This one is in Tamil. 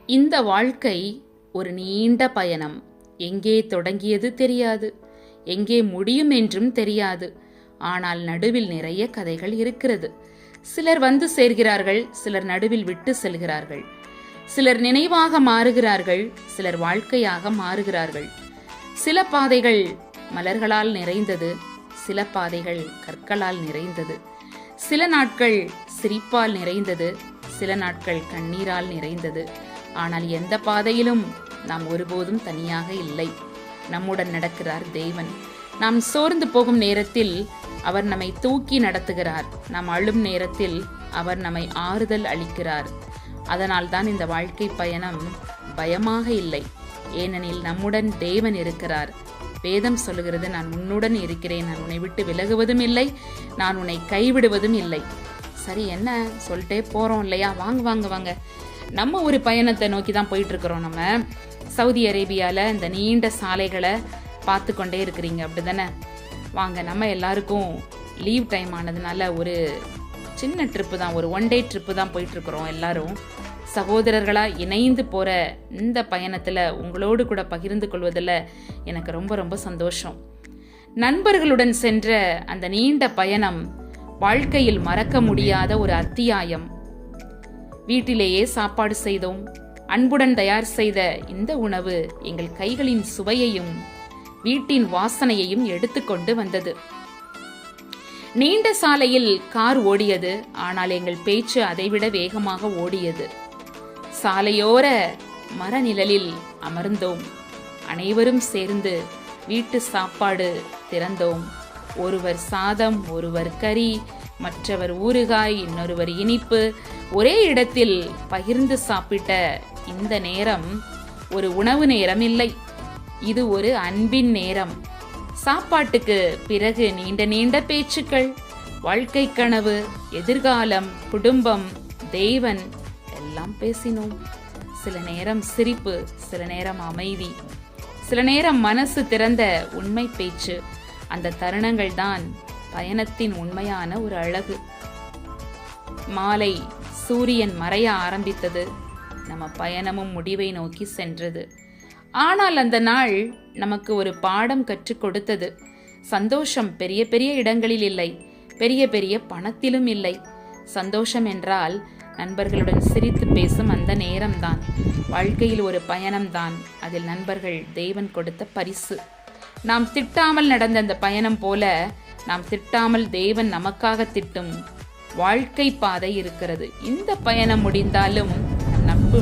இந்த வாழ்க்கை ஒரு நீண்ட பயணம். எங்கே தொடங்கியது தெரியாது, எங்கே முடியும் என்றும் தெரியாது. ஆனால் நடுவில் நிறைய கதைகள் இருக்கிறது. சிலர் வந்து சேர்கிறார்கள், சிலர் நடுவில் விட்டு செல்கிறார்கள். சிலர் நினைவாக மாறுகிறார்கள், சிலர் வாழ்க்கையாக மாறுகிறார்கள். சில பாதைகள் மலர்களால் நிறைந்தது, சில பாதைகள் கற்களால் நிறைந்தது. சில நாட்கள் சிரிப்பால் நிறைந்தது, சில நாட்கள் கண்ணீரால் நிறைந்தது. ஆனால் எந்த பாதையிலும் நாம் ஒருபோதும் தனியாக இல்லை. நம்முடன் நடக்கிறார் தேவன். நாம் சோர்ந்து போகும் நேரத்தில் அவர் நம்மை தூக்கி நடத்துகிறார். நாம் அழும் நேரத்தில் அவர் நம்மை ஆறுதல் அளிக்கிறார். அதனால் தான் இந்த வாழ்க்கை பயணம் பயமாக இல்லை. ஏனெனில் நம்முடன் தேவன் இருக்கிறார். வேதம் சொல்லுகிறது, நான் உன்னுடன் இருக்கிறேன், நான் உன்னை விட்டு விலகுவதும் இல்லை, நான் உன்னை கைவிடுவதும் இல்லை. சரி, என்ன சொல்லிட்டே போறோம் இல்லையா? வாங்க வாங்க வாங்க. நம்ம ஒரு பயணத்தை நோக்கி தான் போயிட்டு இருக்கிறோம். நம்ம சவுதி அரேபியாவில் இந்த நீண்ட சாலைகளை பார்த்து கொண்டே இருக்கிறீங்க, அப்படி தானே? வாங்க, நம்ம எல்லாருக்கும் லீவ் டைம் ஆனதுனால ஒரு சின்ன ட்ரிப்பு தான், ஒரு 1 டே ட்ரிப்பு தான் போயிட்டுருக்குறோம். எல்லாரும் சகோதரர்களாக இணைந்து போகிற இந்த பயணத்தில் உங்களோடு கூட பகிர்ந்து கொள்வதில் எனக்கு ரொம்ப ரொம்ப சந்தோஷம். நண்பர்களுடன் சென்ற அந்த நீண்ட பயணம் வாழ்க்கையில் மறக்க முடியாத ஒரு அத்தியாயம். வீட்டிலேயே சாப்பாடு செய்தோம். அன்புடன் தயார் செய்த இந்த உணவு எங்கள் கைகளின் சுவையையும் வீட்டின் வாசனையையும் எடுத்துக்கொண்டு வந்தது. நீண்ட சாலையில் கார் ஓடியது, ஆனால் எங்கள் பேச்சு அதைவிட வேகமாக ஓடியது. சாலையோர மரநிழலில் அமர்ந்தோம். அனைவரும் சேர்ந்து வீட்டு சாப்பாடு திறந்தோம். ஒருவர் சாதம், ஒருவர் கறி, மற்றவர் ஊறுகாய், இன்னொருவர் இனிப்பு. ஒரே இடத்தில் பகிர்ந்து சாப்பிட்ட இந்த நேரம் ஒரு உணவு நேரம் இல்லை, இது ஒரு அன்பின் நேரம். சாப்பாட்டுக்கு பிறகு நீண்ட நீண்ட பேச்சுக்கள், வாழ்க்கை கனவு, எதிர்காலம், குடும்பம், தேவன் எல்லாம் பேசினோம். சில நேரம் சிரிப்பு, சில நேரம் அமைதி, சில நேரம் மனசு திறந்த உண்மை பேச்சு. அந்த தருணங்கள் தான் பயணத்தின் உண்மையான ஒரு அழகு. மாலை சூரியன் மறைய ஆரம்பித்தது. நம்ம பயணமும் முடிவை நோக்கி சென்றது. ஆனால் அந்த நாள் நமக்கு ஒரு பாடம் கற்றுக் கொடுத்தது. சந்தோஷம் பெரிய பெரிய இடங்களில் இல்லை, பெரிய பெரிய பணத்திலும் இல்லை. சந்தோஷம் என்றால் நண்பர்களுடன் சிரித்து பேசும் அந்த நேரம்தான். வாழ்க்கையில் ஒரு பயணம்தான், அதில் நண்பர்கள் தேவன் கொடுத்த பரிசு. நாம் திட்டாமல் நடந்த அந்த பயணம் போல நாம் திட்டாமல் தேவன் நமக்காக திட்டும் வாழ்க்கை பாதை இருக்கிறது. இந்த பயணம் முடிந்தாலும் நட்பு